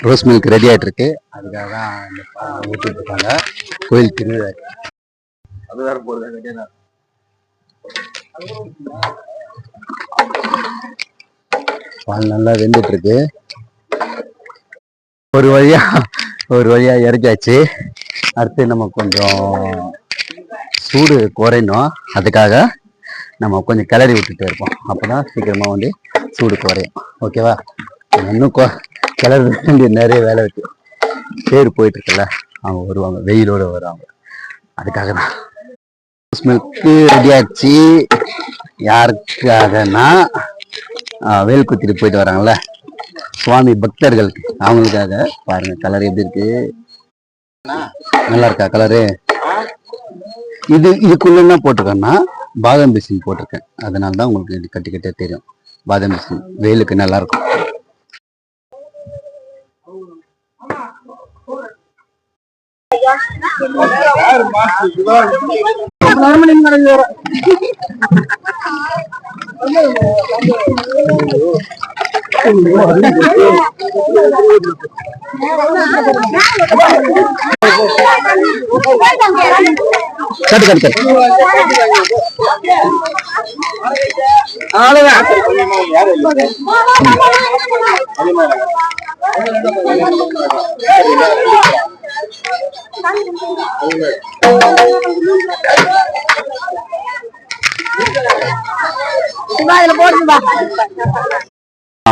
Rose milk ready ஆகிட்டு இருக்கு. அதுக்காக தான் ஊற்றிட்டு இருக்காங்க. கோயில் திருவிழா அது வேற போடுறது. பால் நல்லா வெந்துட்டு இருக்கு. ஒரு வழியா இறக்கியாச்சு. அடுத்து நம்ம கொஞ்சம் சூடு குறையணும். அதுக்காக நம்ம கொஞ்சம் கிளறி விட்டுட்டு இருப்போம். அப்போதான் சீக்கிரமா வந்து சூடு குறையும். ஓகேவா? இன்னும் கிளறு வேண்டிய நிறைய வேலை இருக்கு. பேர் போயிட்டு இருக்குல்ல, அவங்க வருவாங்க, வெயிலோட வருவாங்க. அதுக்காக தான் மில்க்கு ரெடி ஆச்சு. யாருக்காகனா வேல் குத்திட்டு போயிட்டு வராங்கல்ல சுவாமி பக்தர்களுக்கு, அவங்களுக்காக. பாருங்க கலர் எப்படி இருக்கு, நல்லா இருக்கா கலரு? இதுக்குள்ள என்ன போட்டிருக்கேன்னா பாதாம் பிசின் போட்டிருக்கேன். அதனாலதான் உங்களுக்கு இது கட்டி கட்டியே தெரியும். பாதாம் பிசின் வெயிலுக்கு நல்லா இருக்கும்.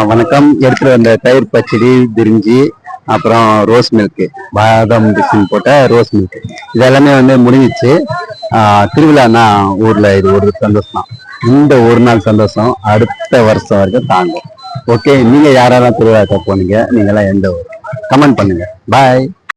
வணக்கம். எடுத்துட்டு வந்த தயிர் பச்சடி, பிரிஞ்சி, அப்புறம் ரோஸ் மில்க், பாதாம் பிசின் போட்ட ரோஸ் மில்க், இதெல்லாமே வந்து முடிஞ்சிச்சு. திருவிழான்னா ஊர்ல இது ஒரு சந்தோஷம் தான். இந்த ஒரு நாள் சந்தோஷம் அடுத்த வருஷம் வரைக்கும் தாங்கும். ஓகே, நீங்க யாரெல்லாம் திருவிழாக்க போனீங்க? நீங்க எல்லாம் எந்த ஊர்? கமெண்ட் பண்ணுங்க. பாய்.